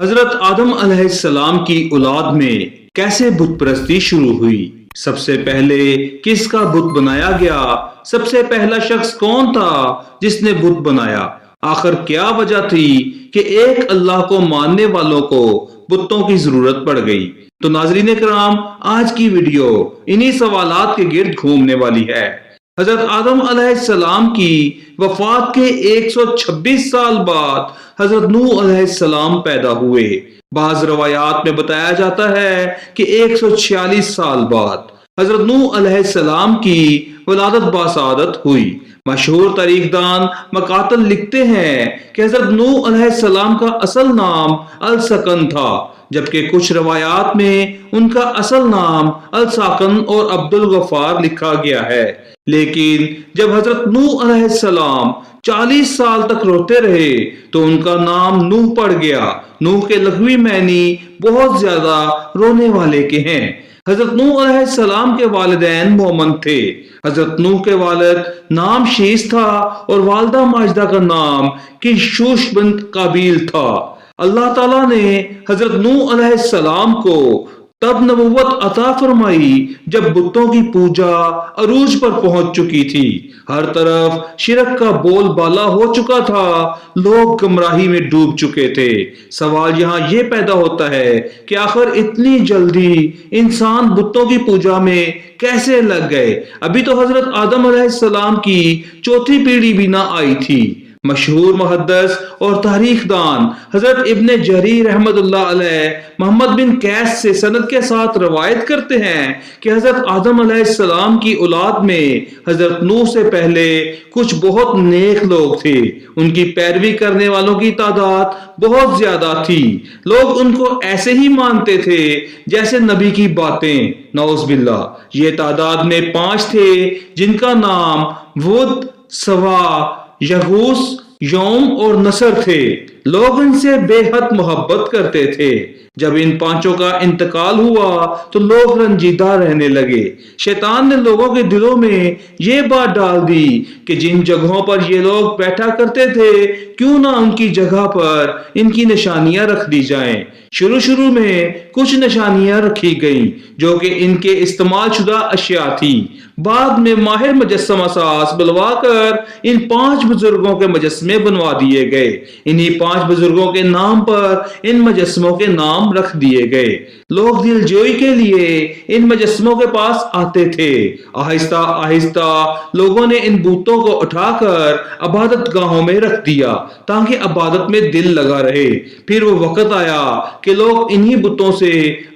حضرت آدم علیہ السلام کی اولاد میں کیسے بت پرستی شروع ہوئی؟ سب سے پہلے کس کا بت بنایا گیا؟ سب سے پہلا شخص کون تھا جس نے بت بنایا؟ آخر کیا وجہ تھی کہ ایک اللہ کو ماننے والوں کو بتوں کی ضرورت پڑ گئی؟ تو ناظرین کرام، آج کی ویڈیو انہی سوالات کے گرد گھومنے والی ہے۔ حضرت آدم علیہ السلام کی وفات کے 126 سال بعد حضرت نوح علیہ السلام پیدا ہوئے۔ بعض روایات میں بتایا جاتا ہے کہ 146 سال بعد حضرت نوح علیہ السلام کی ولادت باسعادت ہوئی۔ مشہور تاریخ دان مقاتل لکھتے ہیں کہ حضرت نوح علیہ السلام کا اصل نام السکن تھا، جبکہ کچھ روایات میں ان کا اصل نام الساکن اور عبد الغفار لکھا گیا ہے۔ لیکن جب حضرت نوح علیہ السلام 40 سال تک روتے رہے تو ان کا نام نوح پڑ گیا۔ نوح کے لغوی معنی بہت زیادہ رونے والے کے ہیں۔ حضرت نوح علیہ السلام کے والدین مومن تھے۔ حضرت نوح کے والد نام شیس تھا اور والدہ ماجدہ کا نام کشوش بنت قابیل تھا۔ اللہ تعالیٰ نے حضرت نوح علیہ السلام کو تب نبوت عطا فرمائی جب بتوں کی پوجا عروج پر پہنچ چکی تھی۔ ہر طرف شرک کا بول بالا ہو چکا تھا، لوگ گمراہی میں ڈوب چکے تھے۔ سوال یہاں یہ پیدا ہوتا ہے کہ آخر اتنی جلدی انسان بتوں کی پوجا میں کیسے لگ گئے؟ ابھی تو حضرت آدم علیہ السلام کی چوتھی پیڑھی بھی نہ آئی تھی۔ مشہور محدث اور تاریخ دان حضرت ابن جریر رحمت اللہ علیہ محمد بن قیس سے سند کے ساتھ روایت کرتے ہیں کہ حضرت آدم علیہ السلام کی اولاد میں حضرت نوح سے پہلے کچھ بہت نیک لوگ تھے۔ ان کی پیروی کرنے والوں کی تعداد بہت زیادہ تھی۔ لوگ ان کو ایسے ہی مانتے تھے جیسے نبی کی باتیں، نعوذ باللہ۔ یہ تعداد میں 5 تھے جن کا نام ود، سوا، یغوث، یوم اور نصر تھے۔ لوگ ان سے بے حد محبت کرتے تھے۔ جب ان 5 کا انتقال ہوا تو لوگ رنجیدہ رہنے لگے۔ شیطان نے لوگوں کے دلوں میں یہ بات ڈال دی کہ جن جگہوں پر یہ لوگ بیٹھا کرتے تھے کیوں نہ ان کی جگہ پر ان کی نشانیاں رکھ دی جائیں۔ شروع میں کچھ نشانیاں رکھی گئیں جو کہ ان کے استعمال شدہ اشیاء تھی۔ بعد میں ماہر مجسمہ ساز بلوا کر ان 5 بزرگوں کے مجسمے بنوا دیے گئے۔ انہی 5 بزرگوں کے نام پر ان مجسموں کے نام رکھ دیے گئے۔ لوگ دل جوئی کے لیے ان مجسموں کے پاس آتے تھے۔ آہستہ آہستہ لوگوں نے ان بتوں کو اٹھا کر عبادت گاہوں میں رکھ دیا تاکہ عبادت میں دل لگا رہے۔ پھر وہ وقت آیا کہ لوگ انہی بتوں سے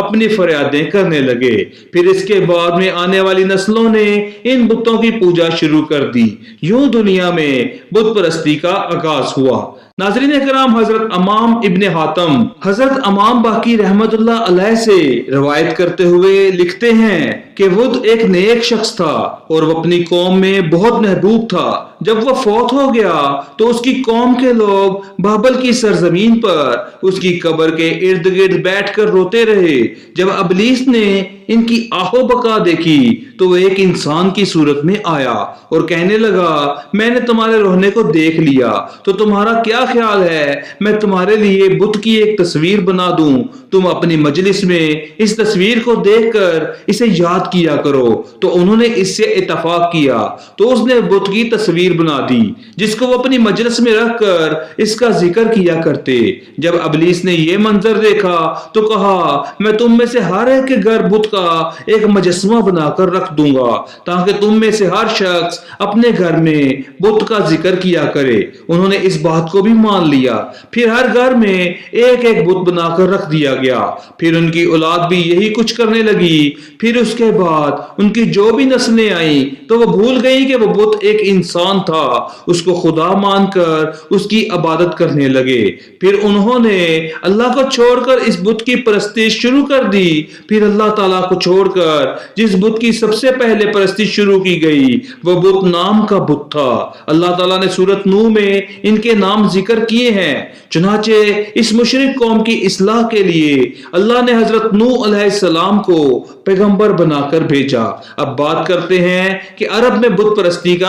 اپنی فریادیں کرنے لگے۔ پھر اس کے بعد میں آنے والی نسلوں نے ان بتوں کی پوجا شروع کر دی۔ یوں دنیا میں بت پرستی کا آغاز ہوا۔ ناظرین کرام، حضرت امام ابن حاتم حضرت امام باقی رحمت اللہ علیہ سے روایت کرتے ہوئے لکھتے ہیں کہ ود ایک نیک شخص تھا اور وہ اپنی قوم میں بہت محبوب تھا۔ جب وہ فوت ہو گیا تو اس کی قوم کے لوگ بابل کی سرزمین پر اس کی قبر کے ارد گرد بیٹھ کر روتے رہے۔ جب ابلیس نے ان کی آہو بقا دیکھی تو وہ ایک انسان کی صورت میں آیا اور کہنے لگا، میں نے تمہارے رونے کو دیکھ لیا، تو تمہارا کیا خیال ہے میں تمہارے لیے بت کی ایک تصویر بنا دوں؟ تم اپنی مجلس میں اس تصویر کو دیکھ کر اسے یاد کیا کرو۔ تو انہوں نے اس سے اتفاق کیا تو اس نے بت کی تصویر بنا دی جس کو وہ اپنی مجلس میں رکھ کر اس کا ذکر کیا کرتے۔ جب ابلیس نے یہ منظر دیکھا تو کہا، میں تم میں سے ہر ایک کے گھر بت کا ایک مجسمہ بنا کر رکھ دوں گا تاکہ تم میں سے ہر شخص اپنے گھر میں بت کا ذکر کیا کرے۔ انہوں نے اس بات کو بھی مان لیا۔ پھر ہر گھر میں ایک ایک بت بنا کر رکھ دیا گیا۔ پھر ان کی اولاد بھی یہی کچھ کرنے لگی۔ پھر اس کے بعد ان کی جو بھی نسلیں آئیں تو وہ بھول گئی کہ وہ بت ایک انسان تھا، اس کو خدا مان کر اس کی عبادت کرنے لگے۔ پھر انہوں نے اللہ کو چھوڑ کر اس بت کی پرستی شروع کر دی۔ پھر اللہ تعالیٰ کو چھوڑ کر جس بت کی سب سے پہلے پرستی شروع کی گئی وہ بت نام کا بت تھا۔ اللہ تعالیٰ نے سورۃ نوح میں ان کے نام ذکر کیے ہیں۔ چنانچہ اس مشرک قوم کی اصلاح کے لیے اللہ نے حضرت نوح علیہ السلام کو پیغمبر بنا کر بھیجا۔ اب بات کرتے ہیں کہ عرب میں بت پرستی کا